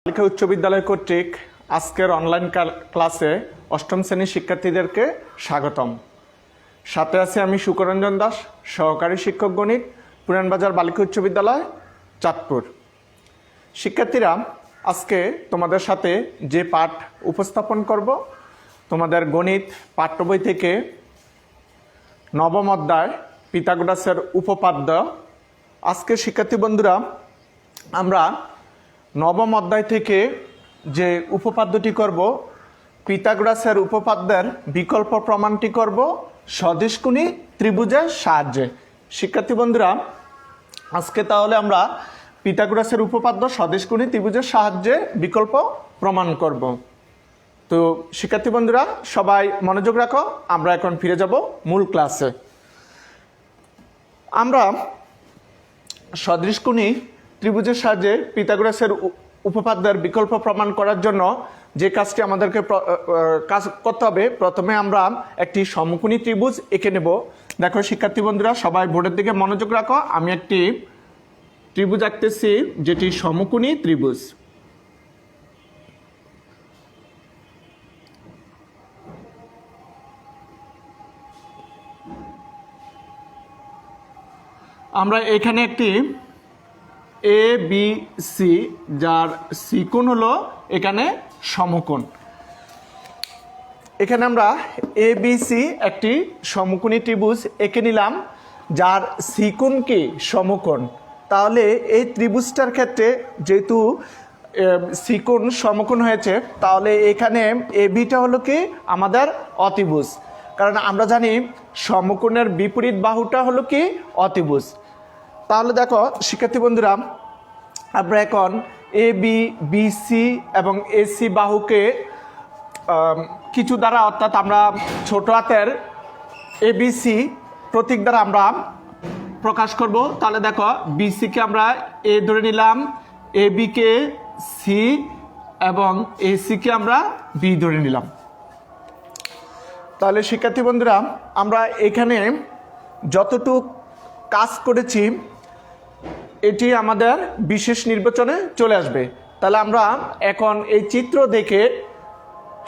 বালিকা উচ্চ বিদ্যালয় কর্তৃক আজকের অনলাইন ক্লাসে অষ্টম শ্রেণীর শিক্ষার্থীদেরকে স্বাগতম। সাথে আছে আমি সুকরঞ্জন দাস, সহকারী শিক্ষক গণিত, পুরানবাজার বালিকা উচ্চ বিদ্যালয়, চাঁদপুর। শিক্ষার্থীরা, আজকে তোমাদের সাথে যে পাঠ উপস্থাপন করব, তোমাদের গণিত পাঠ্য বই থেকে নবম অধ্যায় পিথাগোরাসের উপপাদ্য। আজকে শিক্ষার্থী বন্ধুরা, আমরা নবম অধ্যায় থেকে যে উপপাদ্যটি করব, পিথাগোরাসের উপপাদ্যের বিকল্প প্রমাণটি করব সদিশকোণী ত্রিভুজের সাহায্যে। শিক্ষার্থী বন্ধুরা, আজকে তাহলে আমরা পিথাগোরাসের উপপাদ্য সদিশকোণী ত্রিভুজের সাহায্যে বিকল্প প্রমাণ করব। তো শিক্ষার্থী বন্ধুরা, সবাই মনোযোগ রাখো, আমরা এখন ফিরে যাব মূল ক্লাসে। আমরা সদৃশকোণী ত্রিভুজের সাহায্যে পিথাগোরাসের উপপাদ্যের বিকল্প প্রমাণ করার জন্য যে কাজটি আমাদেরকে কাজ করতে হবে, প্রথমে আমরা একটি সমকোণী ত্রিভুজ এঁকে নেব। দেখো শিক্ষার্থী বন্ধুরা, সবাই বোর্ডের দিকে মনোযোগ রাখো। আমি একটি ত্রিভুজ আঁকতেছি, যেটি সমকোণী ত্রিভুজ। আমরা এখানে একটি এ বি সি, যার সি কোণ হলো এখানে সমকোণ। এখানে আমরা এ বি সি একটি সমকোণী ত্রিভুজ এঁকে নিলাম, যার সি কোণ কি সমকোণ। তাহলে এই ত্রিভুজটার ক্ষেত্রে যেহেতু সি কোণ সমকোণ হয়েছে, তাহলে এখানে এ বিটা হলো কি আমাদের অতিভুজ। কারণ আমরা জানি সমকোণের বিপরীত বাহুটা হলো কি অতিভুজ। তাহলে দেখো শিক্ষার্থী বন্ধুরা, আমরা এখন এ বি, বি সি এবং এ সি বাহুকে কিছু দ্বারা, অর্থাৎ আমরা ছোট হাতের এ বি সি প্রতীক দ্বারা আমরা প্রকাশ করব। তাহলে দেখো বিসিকে আমরা এ ধরে নিলাম, এ বিকে সি এবং এ সিকে আমরা বি ধরে নিলাম। তাহলে শিক্ষার্থী বন্ধুরা, আমরা এখানে যতটুক কাজ করেছি এটি আমাদের বিশেষ নির্বাচনে চলে আসবে। তাহলে আমরা এখন এই চিত্র দেখে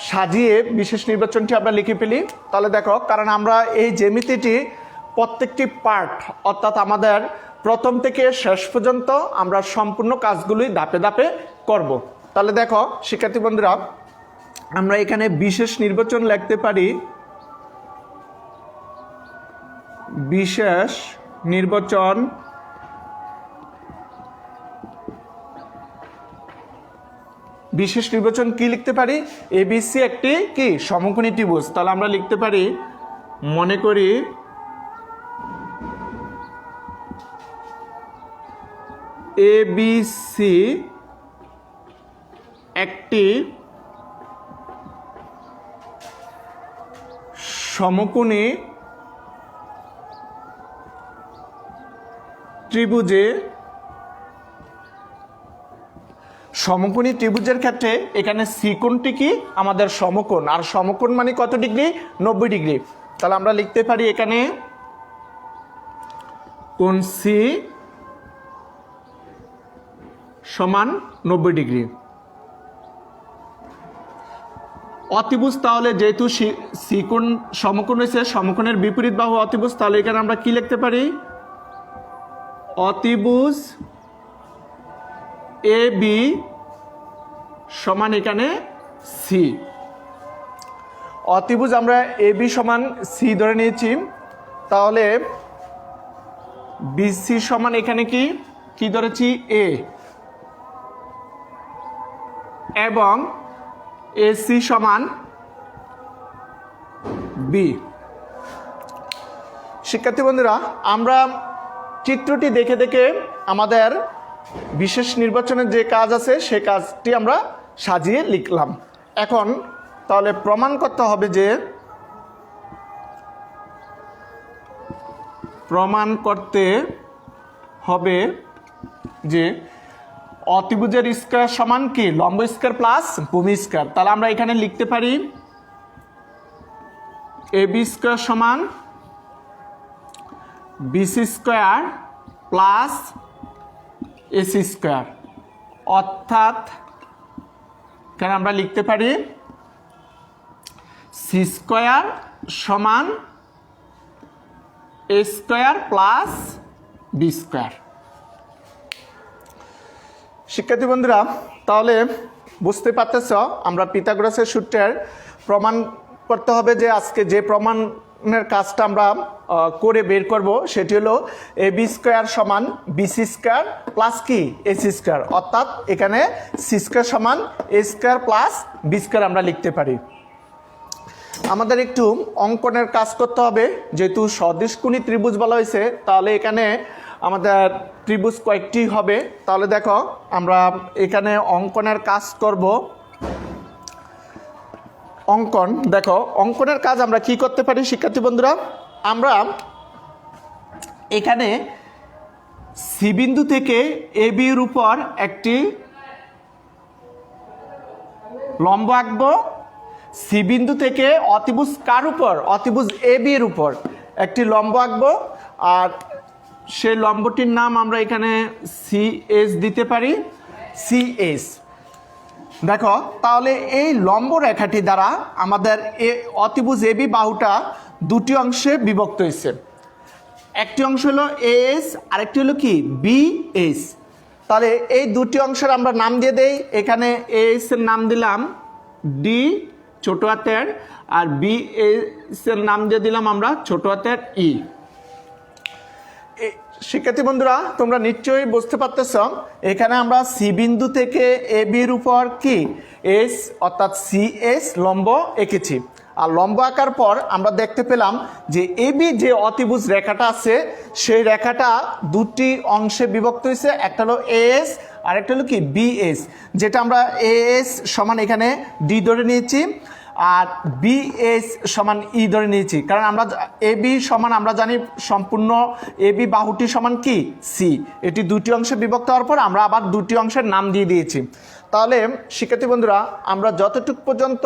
সাজিয়ে বিশেষ নির্বাচনটি আমরা লিখে ফেলি। তাহলে দেখো, কারণ আমরা এই জ্যামিতিটি প্রত্যেকটি পার্ট, অর্থাৎ আমাদের প্রথম থেকে শেষ পর্যন্ত আমরা সম্পূর্ণ কাজগুলি ধাপে ধাপে করব। তাহলে দেখো শিক্ষার্থী বন্ধুরা, আমরা এখানে বিশেষ নির্বাচন লিখতে পারি, বিশেষ নির্বাচন বিশেষ নির্বাচন কি লিখতে পারি? এবিসি একটি কি সমকোণী ত্রিভুজ। তাহলে আমরা লিখতে পারি, মনে করি এবিসি একটি সমকোণী ত্রিভুজে। সমকোণী ত্রিভুজের ক্ষেত্রে এখানে সি কোণটি কি আমাদের সমকোণ, আর সমকোণ মানে কত ডিগ্রি? 90 ডিগ্রি। তাহলে আমরা লিখতে পারি এখানে কোণ সি সমান 90 ডিগ্রি। অতিভুজ, তাহলে যেহেতু সি কোণ সমকোণ হয়েছে, সমকোণের বিপরীত বাহু অতিভুজ, তাহলে এখানে আমরা কি লিখতে পারি? অতিভুজ এ বি সমান এখানে সি। অতিভুজ আমরা এ বি সমান সি ধরে নিয়েছি। তাহলে বিসি সমান এখানে কি ধরেছি? এ, এবং এসি সমান বি। শিক্ষার্থী বন্ধুরা, আমরা চিত্রটি দেখে দেখে আমাদের বিশেষ নির্বাচনের যে কাজ আছে সে কাজটি আমরা সাজিয়ে লিখলাম। এখন তাহলে প্রমাণ করতে হবে যে অতিভুজের স্কয়ার সমান কি লম্ব স্কয়ার প্লাস ভূমি স্কয়ার। তাহলে আমরা এখানে লিখতে পারি এ বি স্কয়ার সমান BC square plus AC square, অর্থাৎ এখানে আমরা লিখতে পারি সি স্কোয়ার সমান A square plus B square. শিক্ষার্থী বন্ধুরা, তাহলে বুঝতে পারতেছ আমরা পিথাগোরাসের সূত্রের প্রমাণ করতে হবে যে আজকে যে প্রমাণের কাজটা আমরা করে বের করব সেটি হলো এ বি স্কোয়ার সমান বিসি স্কোয়ার প্লাস কি এসি স্কোয়ার, অর্থাৎ এখানে সি স্কোয়ার সমান A square plus B square আমরা লিখতে পারি। আমাদের একটু অঙ্কনের কাজ করতে হবে, যেহেতু সদৃশকোণী ত্রিভুজ বলা হয়েছে তাহলে এখানে আমাদের ত্রিভুজ কয়েকটি হবে। তাহলে দেখো আমরা এখানে অঙ্কনের কাজ করব। অঙ্কন, দেখো অঙ্কনের কাজ আমরা কি করতে পারি শিক্ষার্থী বন্ধুরা, আমরা এখানে সি বিন্দু থেকে এ বির উপর একটি লম্ব আঁকবো, সি বিন্দু থেকে অতিভুজ কার উপর, অতিভুজ এ বি এর উপর একটি লম্ব আঁকবো, আর সেই লম্বটির নাম আমরা এখানে সি এস দিতে পারি, সি এস। দেখো তাহলে এই লম্ব রেখাটি দ্বারা আমাদের অতিভুজ এ বি বাহুটা দুটি অংশে বিভক্ত হয়েছে। একটি অংশ হলো এ এস, আরেকটি হলো কি বি এস। তাহলে এই দুটি অংশের আমরা নাম দিয়ে দেই। এখানে এ এস এর নাম দিলাম ডি ছোট হাতের, আর বি এস এর নাম দিয়ে দিলাম আমরা ছোট হাতের ই। শিক্ষার্থী বন্ধুরা, তোমরা নিশ্চয়ই বুঝতে পারতেছ এখানে আমরা সি বিন্দু থেকে এ বির উপর কি এস অর্থাৎ সি এস লম্ব এঁকেছি। আর লম্ব আঁকার পর আমরা দেখতে পেলাম যে এ বি যে অতিভুজ রেখাটা আছে সেই রেখাটা দুটি অংশে বিভক্ত হয়েছে, একটা হলো এ এস আর একটা হলো কি বি এস, যেটা আমরা এ এস সমান এখানে ডি ধরে নিয়েছি আর বি এস সমান ই ধরে নিয়েছি, কারণ আমরা এ বি সমান আমরা জানি সম্পূর্ণ এ বি বাহুটি সমান কি সি। এটি দুটি অংশে বিভক্ত হওয়ার পর আমরা আবার দুটি অংশের নাম দিয়ে দিয়েছি। তাহলে শিক্ষার্থী বন্ধুরা, আমরা যতটুকু পর্যন্ত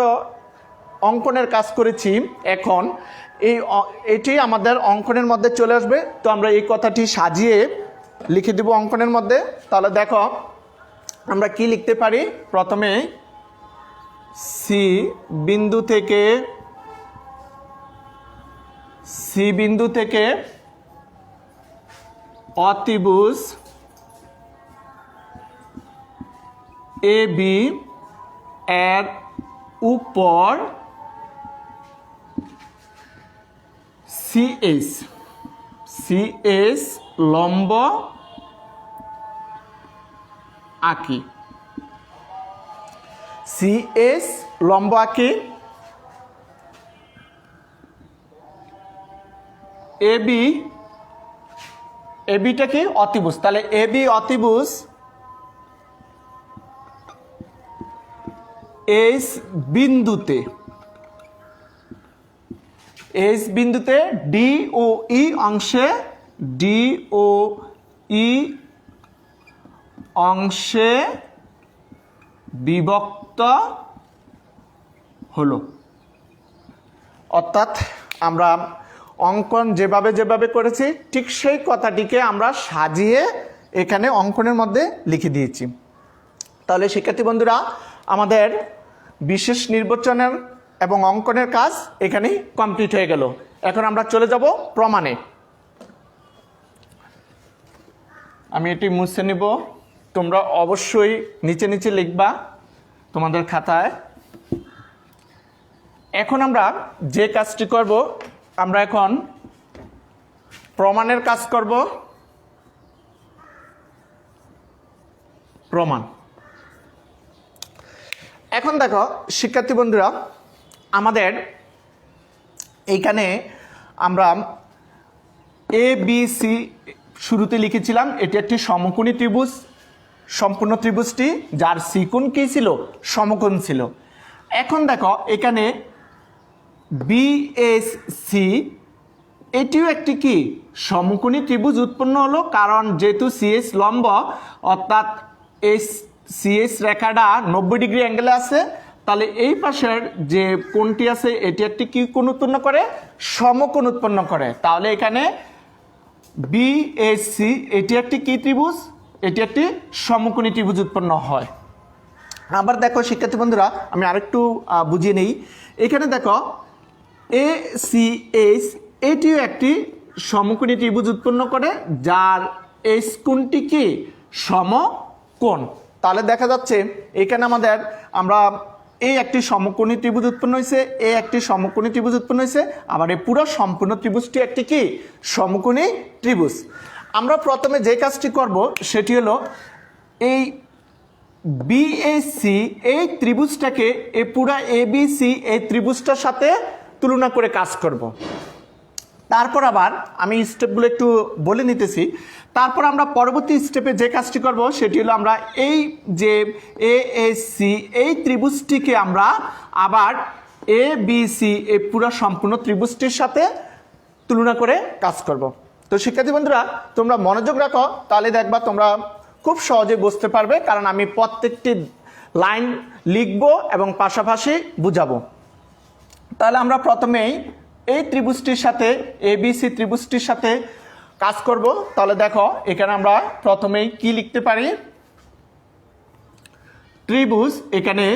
অঙ্কনের কাজ করেছি এখন এটি আমাদের অঙ্কনের মধ্যে চলে আসবে। তো আমরা এই কথাটি সাজিয়ে লিখে দেব অঙ্কনের মধ্যে। তাহলে দেখো আমরা কি লিখতে পারি, প্রথমে সি বিন্দু থেকে অতিভুজ এ বি এর উপর সি এস লম্ব আঁকি, সি এস লম্ব আঁকি। এ বিটা কি অতিভুজ, তাহলে এ বি অতিভুজ এস বিন্দুতে ডি ও ই অংশে বিভক্ত হলো। অর্থাৎ আমরা অঙ্কন যেভাবে করেছি ঠিক সেই কথাটিকে আমরা সাজিয়ে এখানে অঙ্কনের মধ্যে লিখে দিয়েছি। তাহলে শিক্ষার্থী বন্ধুরা, আমাদের বিশেষ নির্বাচনের এবং অঙ্কনের কাজ এখানে কমপ্লিট হয়ে গেল। এখন আমরা চলে যাব প্রমাণে। আমি এটি মুছে নিব, তোমরা অবশ্যই নিচে লিখবা তোমাদের খাতায়। এখন আমরা যে কাজটি করব, আমরা এখন প্রমাণের কাজ করব। প্রমাণ। এখন দেখো শিক্ষার্থী বন্ধুরা, আমাদের এইখানে আমরা এ বি সি শুরুতে লিখেছিলাম, এটি একটি সমকোণী ত্রিভুজ। সম্পূর্ণ ত্রিভুজটি যার সিকোণ কি ছিল, সমকোণ ছিল। এখন দেখো এখানে বিএসসি এটিও একটি কি সমকোণী ত্রিভুজ উৎপন্ন হলো, কারণ যেহেতু সিএস লম্ব অর্থাৎ সিএস রেখাটা 90 ডিগ্রি অ্যাঙ্গেলে আছে, তাহলে এই পাশের যে কোণটি আছে এটি একটি কি কোণ উৎপন্ন করে, সমকোণ উৎপন্ন করে। তাহলে এখানে বিএসসি এটি একটি কি ত্রিভুজ, এটি একটি সমকোণী ত্রিভুজ উৎপন্ন হয়। আবার দেখো শিক্ষার্থী বন্ধুরা, আমি আরেকটু বুঝিয়ে নেই। এখানে দেখো এ সি এইচ, এটিও একটি সমকোণী ত্রিভুজ উৎপন্ন করে যার এইচ কোণটি কি সমকোণ। তাহলে দেখা যাচ্ছে এখানে আমরা এই একটি সমকোণী ত্রিভুজ উৎপন্ন হয়েছে, এই একটি সমকোণী ত্রিভুজ উৎপন্ন হয়েছে, আবার এই পুরো সম্পূর্ণ ত্রিভুজটি একটি কি সমকোণী ত্রিভুজ। আমরা প্রথমে যে কাজটি করব সেটি হলো এই বিএসি এই ত্রিভুজটাকে এই পুরা এবিসি এই ত্রিভুজটার সাথে তুলনা করে কাজ করব। তারপর আবার আমি স্টেপগুলো একটু বলে নিতেছি। তারপর আমরা পরবর্তী স্টেপে যে কাজটি করব সেটি হলো আমরা এই যে এএসি এই ত্রিভুজটিকে আমরা আবার এবিসি এই পুরো সম্পূর্ণ ত্রিভুজটির সাথে তুলনা করে কাজ করব। তো শিক্ষার্থী বন্ধুরা, তোমরা মনোযোগ রাখো, তাহলে দেখবা তোমরা খুব সহজে বুঝতে পারবে, কারণ আমি প্রত্যেকটি লাইন লিখব এবং পাশাপাশি বুঝাবো। তাহলে আমরা প্রথমেই এই ত্রিভুজটির সাথে এবিসি ত্রিভুজটির সাথে কাজ করব। তাহলে দেখো এখানে আমরা প্রথমেই কি লিখতে পারি, ত্রিভুজ এখানে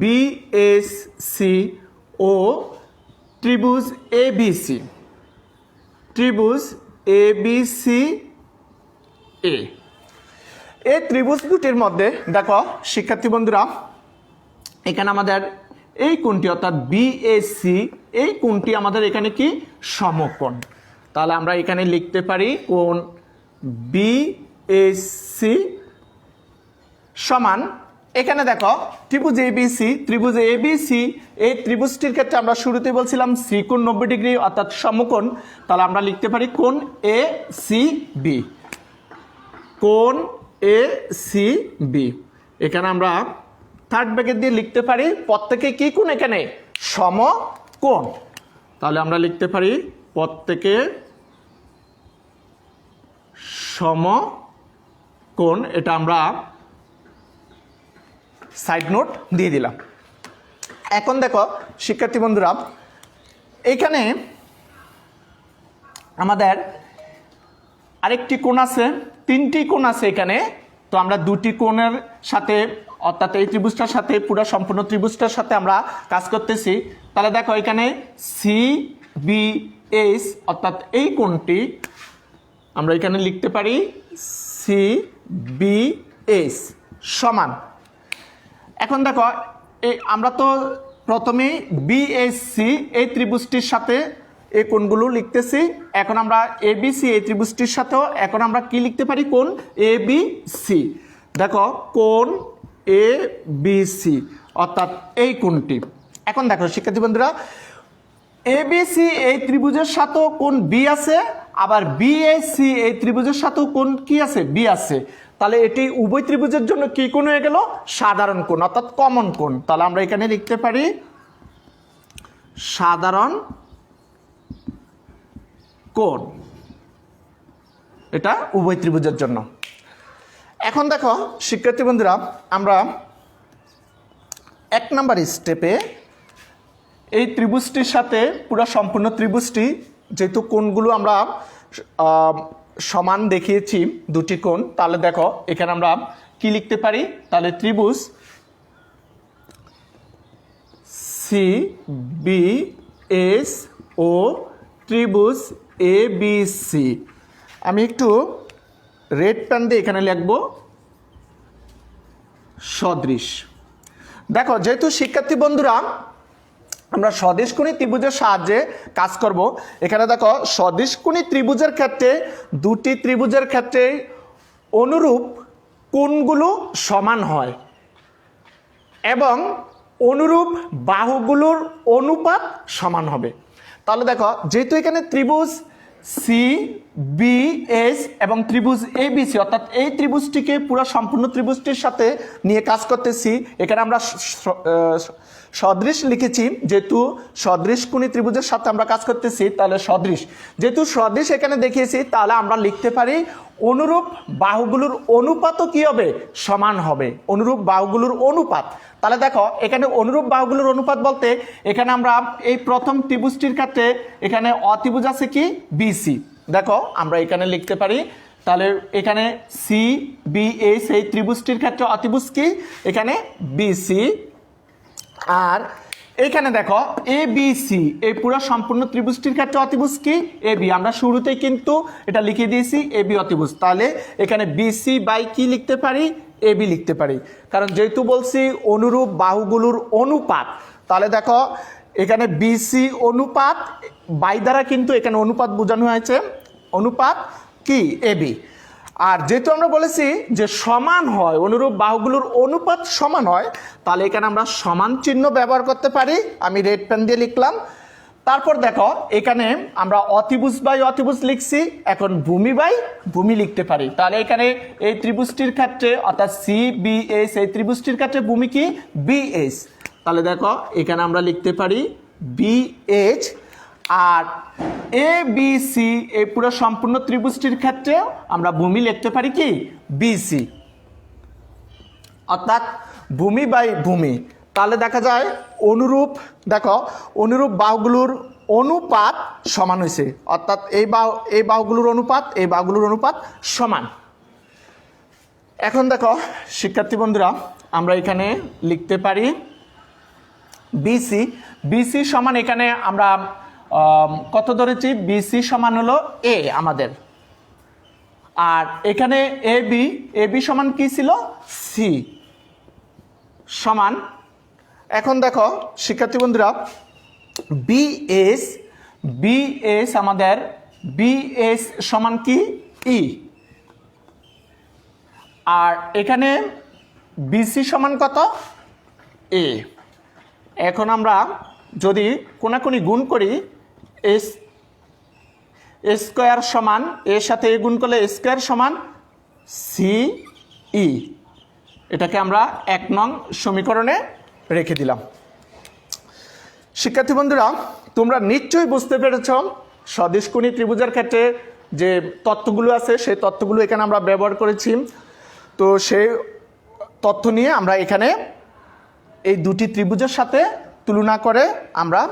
বিএসসি ও ত্রিভুজ এবিসি, ত্রিভুজ এবিসি এ। এই ত্রিভুজ দুটির মধ্যে দেখো শিক্ষার্থী বন্ধুরা, এখানে আমাদের এই কোণটি অর্থাৎ বিএসি এই কোণটি আমাদের এখানে কি সমকোণ। তাহলে আমরা এখানে লিখতে পারি কোণ বিএসি সমান, এখানে দেখো ত্রিভুজ এবিসি এই ত্রিভুজটির ক্ষেত্রে আমরা শুরুতে বলছিলাম সি কোণ 90 ডিগ্রি অর্থাৎ সমকোণ। তাহলে আমরা লিখতে পারি কোণ এ সি বি, কোণ এ সি বি। এখানে আমরা থার্ড ব্র্যাকেট দিয়ে লিখতে পারি প্রত্যেকে কি কোণ এখানে সমকোণ। তাহলে আমরা লিখতে পারি প্রত্যেকে সমকোণ, এটা আমরা সাইড নোট দিয়ে দিলাম। এখন দেখো শিক্ষার্থী বন্ধুরা, এখানে আমাদের আরেকটি কোণ আছে, তিনটি কোণ আছে এখানে। তো আমরা দুটি কোণের সাথে অর্থাৎ এই ত্রিভুজটার সাথে পুরো সম্পূর্ণ ত্রিভুজটার সাথে আমরা কাজ করতেছি। তাহলে দেখো এখানে সি বি এস অর্থাৎ এই কোণটি আমরা এখানে লিখতে পারি সি বি এস সমান। এখন দেখো আমরা তো প্রথমেই বিএসসি এই ত্রিভুজটির সাথে এই কোণগুলো লিখতেছি। এখন আমরা এবিসি এই ত্রিভুজটির সাথেও এখন আমরা কি লিখতে পারি কোণ এবিসি। দেখো কোণ এবিসি অর্থাৎ এই কোণটি। এখন দেখো শিক্ষার্থী বন্ধুরা, এবিসি এই ত্রিভুজের সাথেও কোণ বি আছে, আবার বিএসসি এই ত্রিভুজের সাথেও কোণ কি আছে বি আছে। তাহলে এটি উভয় ত্রিভুজের জন্য কি কোণ হয়ে গেল সাধারণ কোণ অর্থাৎ কমন কোণ। তাহলে আমরা এখানে লিখতে পারি সাধারণ কোণ, এটা উভয় ত্রিভুজের জন্য। এখন দেখো শিক্ষার্থী বন্ধুরা, আমরা এক নাম্বার স্টেপে এই ত্রিভুজটির সাথে পুরো সম্পূর্ণ ত্রিভুজটি যেহেতু কোণগুলো আমরা সমান দেখিয়েছি দুটি কোণ, তাহলে দেখো এখানে আমরা কি লিখতে পারি, তাহলে ত্রিভুজ সি বি এস ও ত্রিভুজ এ বি সি। আমি একটু রেড পেন দিয়ে এখানে লিখব সদৃশ। দেখো যেহেতু শিক্ষার্থী বন্ধুরা আমরা সদৃশকোণী ত্রিভুজের সাহায্যে কাজ করব, এখানে দেখো সদৃশকোণী ত্রিভুজের ক্ষেত্রে দুটি ত্রিভুজের ক্ষেত্রে অনুরূপ কোণগুলো সমান হয় এবং অনুরূপ বাহুগুলোর অনুপাত সমান হবে। তাহলে দেখো যেহেতু এখানে ত্রিভুজ সি বি এস এবং ত্রিভুজ এ বি সি অর্থাৎ এই ত্রিভুজটিকে পুরো সম্পূর্ণ ত্রিভুজটির সাথে নিয়ে কাজ করতেছি, এখানে আমরা সদৃশ লিখেছি। যেহেতু সদৃশকোণী ত্রিভুজের সাথে আমরা কাজ করতেছি, তাহলে সদৃশ যেহেতু সদৃশ এখানে দেখিয়েছি, তাহলে আমরা লিখতে পারি অনুরূপ বাহুগুলোর অনুপাতও কি হবে সমান হবে, অনুরূপ বাহুগুলোর অনুপাত। তাহলে দেখো এখানে অনুরূপ বাহুগুলোর অনুপাত বলতে এখানে আমরা এই প্রথম ত্রিভুজটির ক্ষেত্রে এখানে অত্রিভুজ আছে কি বিসি। দেখো আমরা এখানে লিখতে পারি তাহলে এখানে সি বি এস এই ত্রিভুজটির ক্ষেত্রে অতিভুজ কি এখানে বিসি। আর এখানে দেখো এ বি সি এই পুরো সম্পূর্ণ ত্রিভুজটির ক্ষেত্রে অতিভুজ কি এ বি। আমরা শুরুতেই কিন্তু এটা লিখে দিয়েছি এ বি অতিভুজ, তাহলে এখানে বিসি বাই কি লিখতে পারি এ বি লিখতে পারি, কারণ যেহেতু বলছি অনুরূপ বাহুগুলোর অনুপাত। তাহলে দেখো এখানে বিসি অনুপাত বাই দ্বারা কিন্তু এখানে অনুপাত বোঝানো হয়েছে, অনুপাত কি এ বি। আর যেহেতু আমরা বলেছি যে সমান হয় অনুরূপ বাহুগুলোর অনুপাত সমান হয়, তাহলে এখানে আমরা সমান চিহ্ন ব্যবহার করতে পারি। আমি রেড পেন দিয়ে লিখলাম। তারপর দেখো এখানে আমরা অতিভুজ বাই অতিভুজ লিখছি, এখন ভূমি বাই ভূমি লিখতে পারি। তাহলে এখানে এই ত্রিভুজটির ক্ষেত্রে অর্থাৎ সি বি এস এই ত্রিভুজটির ক্ষেত্রে ভূমি কি বি এস। তাহলে দেখো এখানে আমরা লিখতে পারি B H. R A B C এই পুরো সম্পূর্ণ ত্রিভুজটির ক্ষেত্রে আমরা ভূমি লিখতে পারি কি বিসি, অর্থাৎ ভূমি বাই ভূমি। তাহলে দেখা যায় অনুরূপ, দেখো অনুরূপ বাহুগুলোর অনুপাত সমান হয়েছে, অর্থাৎ এই বাহুগুলোর অনুপাত এই বাহুগুলোর অনুপাত সমান। এখন দেখো শিক্ষার্থী বন্ধুরা আমরা এখানে লিখতে পারি বিসি। বিসি সমান এখানে আমরা কত ধরেছি বিসি সমান হলো এ আমাদের। আর এখানে এ বি সমান কি ছিল সি সমান। এখন দেখো শিক্ষার্থী বন্ধুরা বিএস আমাদের বিএস সমান কি ই। আর এখানে বিসি সমান কত এ। এখন আমরা যদি কোনাকুনি গুণ করি এস স্কোয়ার সমান এর সাথে এ গুণ করলে স্কোয়ার সমান সি ই। এটাকে আমরা 1 নং সমীকরণে রেখে দিলাম। শিক্ষার্থী বন্ধুরা তোমরা নিশ্চয়ই বুঝতে পেরেছ সদিশকোণী ত্রিভুজের ক্ষেত্রে যে তথ্যগুলো আছে সেই তথ্যগুলো এখানে আমরা ব্যবহার করেছি। তো সেই তথ্য নিয়ে আমরা এখানে এই দুটি ত্রিভুজের সাথে তুলনা করে আমরা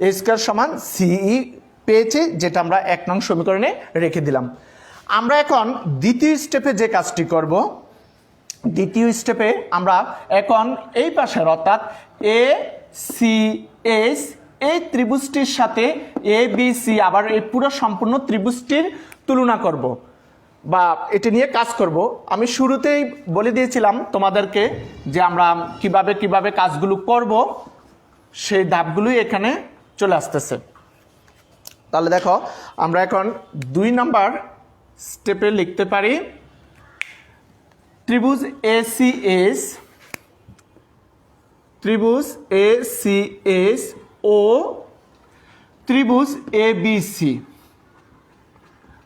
এ স্কোয়ার সমান সিই পেয়েছি, যেটা আমরা 1 নং সমীকরণে রেখে দিলাম। আমরা এখন দ্বিতীয় স্টেপে যে কাজটি করব, দ্বিতীয় স্টেপে আমরা এখন এই পাশের অর্থাৎ এ সি এস এই ত্রিভুজটির সাথে এ বি সি আবার এই পুরো সম্পূর্ণ ত্রিভুজটির তুলনা করব বা এটি নিয়ে কাজ করব। আমি শুরুতেই বলে দিয়েছিলাম তোমাদেরকে যে আমরা কিভাবে কাজগুলো করব, সেই ধাপগুলোই এখানে চলে আসতেছে। তাহলে দেখো আমরা এখন 2 নাম্বার স্টেপে লিখতে পারি ত্রিভুজ এসিএস ও ত্রিভুজ এবিসি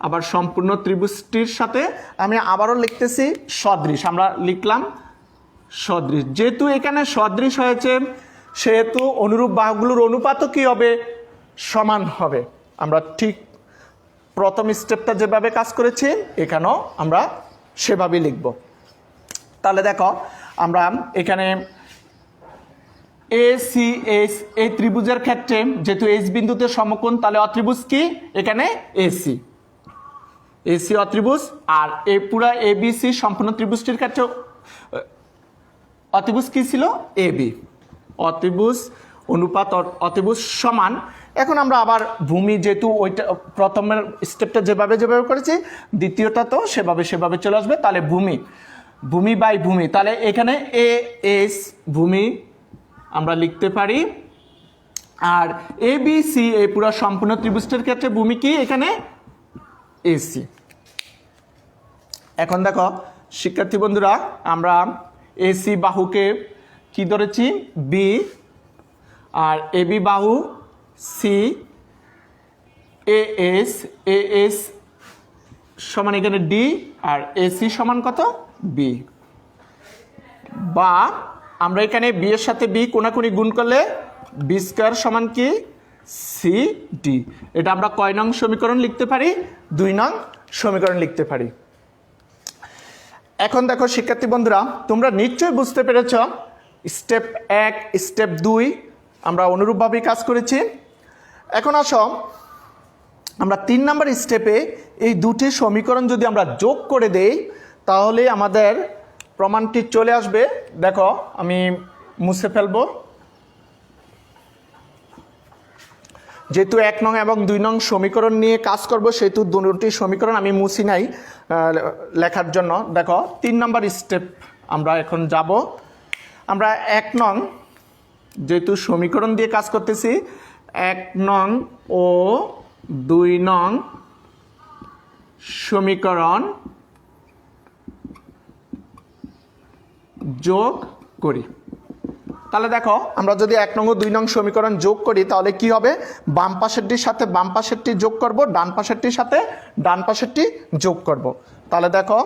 আবার সম্পূর্ণ ত্রিভুজটির সাথে আমি আবারও লিখতেছি সদৃশ। আমরা লিখলাম সদৃশ। যেহেতু এখানে সদৃশ হয়েছে সেহেতু অনুরূপ বাহুগুলোর অনুপাতও কি হবে সমান হবে। আমরা ঠিক প্রথম স্টেপটা যেভাবে কাজ করেছি এখানেও আমরা সেভাবেই লিখব। তাহলে দেখো আমরা এখানে এসিএস এই ত্রিভুজের ক্ষেত্রে যেহেতু এস বিন্দুতে সমকোণ, তাহলে অত্রিভুজ কি এখানে এসি অত্রিভুজ। আর এই পুরা এবিসি সম্পূর্ণ ত্রিভুজটির ক্ষেত্রে অতিভুজ কি ছিল এবি, অতিভুজ অনুপাত অতিভুজ সমান। এখন আমরা আবার ভূমি, যেহেতু ওইটা প্রথমের স্টেপটা যেভাবে করেছি দ্বিতীয়টা তো সেভাবে চলে আসবে। তাহলে ভূমি বাই ভূমি, তাহলে এখানে এ এস ভূমি আমরা লিখতে পারি। আর এ বি সি এই পুরো সম্পূর্ণ ত্রিভুজটির ক্ষেত্রে ভূমি কি এখানে এসি। এখন দেখো শিক্ষার্থী বন্ধুরা আমরা এসি বাহুকে কি ধরেছি বি, আর এবি বাহু সি, এ এস সমান এখানে ডি, আর এসি সমান কত বি। বা আমরা এখানে বি এর সাথে বি কোনাকুনি গুণ করলে বি স্কোয়ার সমান কি সি ডি। এটা আমরা কয় নং সমীকরণ লিখতে পারি 2 নং সমীকরণ লিখতে পারি। এখন দেখো শিক্ষার্থী বন্ধুরা তোমরা নিশ্চয়ই বুঝতে পেরেছ স্টেপ 1 স্টেপ 2 আমরা অনুরূপভাবেই কাজ করেছি। এখন আসো আমরা 3 নম্বর স্টেপে এই দুটি সমীকরণ যদি আমরা যোগ করে দেই তাহলে আমাদের প্রমাণটি চলে আসবে। দেখো আমি মুছে ফেলবো, যেহেতু 1 নং এবং 2 নং সমীকরণ নিয়ে কাজ করব সেহেতু দুটি সমীকরণ আমি মুছি নাই লেখার জন্য। দেখো 3 নম্বর স্টেপ আমরা এখন যাব। আমরা 1 নং যেহেতু সমীকরণ দিয়ে কাজ করতেছি, 1 নং ও 2 নং সমীকরণ যোগ করি। তাহলে দেখো আমরা যদি 1 নং ও 2 নং সমীকরণ যোগ করি তাহলে কি হবে, বাম পাশেরটির সাথে বাম পাশেরটি যোগ করব, ডান পাশেরটির সাথে ডান পাশেরটি যোগ করব। তাহলে দেখো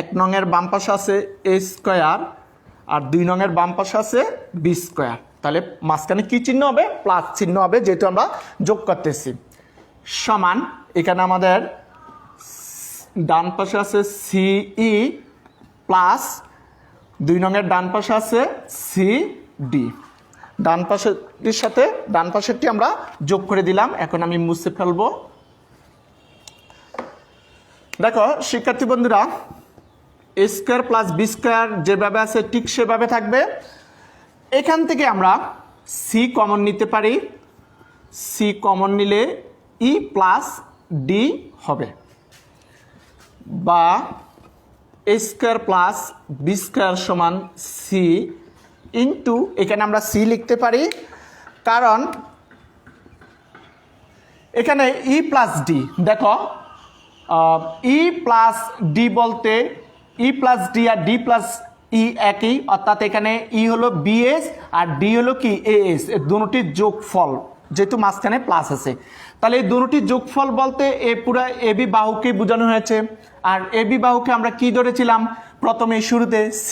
1 নং এর বাম পাশে আছে a স্কয়ার আর 2 নং এর বাম পাশে আছে b স্কয়ার। তাহলে মাঝখানে কি চিহ্ন হবে, প্লাস চিহ্ন হবে যেহেতু আমরা যোগ করতেছি। সমান এখানে আমাদের ডান পাশে আছে CE প্লাস 2 নং এর ডান পাশে আছে CD। ডান পাশেরটির সাথে ডান পাশেরটি আমরা যোগ করে দিলাম। এখন আমি মুছে ফেলবো। দেখো শিক্ষার্থী বন্ধুরা, a square plus b square যেভাবে আছে ঠিক সেভাবে থাকবে। এখান থেকে আমরা c কমন নিতে পারি। c কমন নিলে e প্লাস d হবে, বা a square plus b square সমান c ইন্টু, এখানে আমরা c লিখতে পারি কারণ এখানে e প্লাস d। দেখো e প্লাস d বলতে e প্লাস d আর d প্লাস e একই, অর্থাৎ এখানে e হলো bs আর d হলো কি as, এই দুটোটির যোগফল যেহেতু মাঝখানে প্লাস আছে। তাহলে এই দুটোটির যোগফল বলতে এ পুরো এবি বাহুকে বোঝানো হয়েছে। আর এবি বাহুকে আমরা কি ধরেছিলাম প্রথমে শুরুতে c,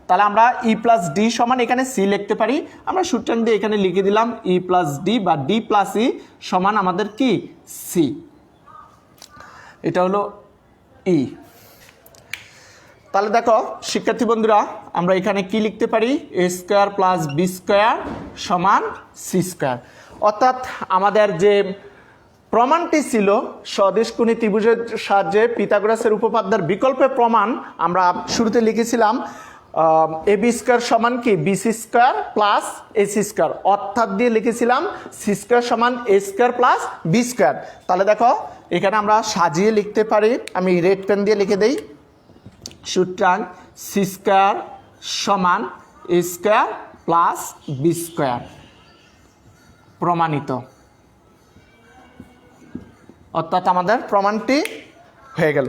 তাহলে আমরা e প্লাস d সমান এখানে c লিখতে পারি। আমরা সূত্রাঙ্ক দিয়ে এখানে লিখে দিলাম e প্লাস d বা d প্লাস e সমান আমাদের কি c। এটা হলো e। তাহলে দেখো শিক্ষার্থী বন্ধুরা, আমরা এখানে কি লিখতে পারি, a square plus b square সমান c স্কয়ার। অর্থাৎ আমাদের যে প্রমাণটি ছিল সদিশকোণী ত্রিভুজের সাহায্যে পিথাগোরাসের উপপাদ্যের বিকল্পের প্রমাণ, আমরা শুরুতে লিখেছিলাম ab স্কয়ার সমান কি bc square plus ac square, অর্থাৎ দিয়ে লিখেছিলাম c স্কয়ার সমান a square plus b square. তাহলে দেখো এখানে আমরা সাজিয়ে লিখতে পারি, আমি রেড পেন দিয়ে লিখে দেই। সুতরাং c স্কয়ার সমান a square plus b square প্রমাণিত। অর্থাৎ আমাদের প্রমাণটি হয়ে গেল।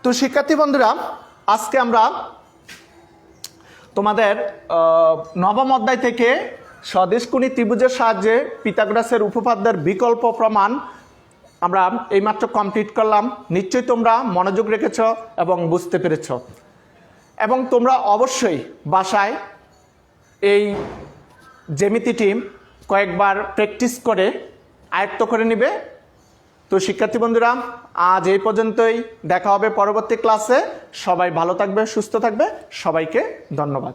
তো শিক্ষার্থী বন্ধুরা, আজকে আমরা তোমাদের নবম অধ্যায় থেকে সদিশকোণী ত্রিভুজের সাহায্যে পিথাগোরাসের উপপাদ্যের বিকল্প প্রমাণ আমরা এইমাত্র কমপ্লিট করলাম। নিশ্চয়ই তোমরা মনোযোগ রেখেছ এবং বুঝতে পেরেছ, এবং তোমরা অবশ্যই বাসায় এই জ্যামিতিটি কয়েকবার প্র্যাকটিস করে আয়ত্ত করে নেবে। তো শিক্ষার্থী বন্ধুরা, আজ এই পর্যন্তই, দেখা হবে পরবর্তী ক্লাসে। সবাই ভালো থাকবে, সুস্থ থাকবে, সবাইকে ধন্যবাদ।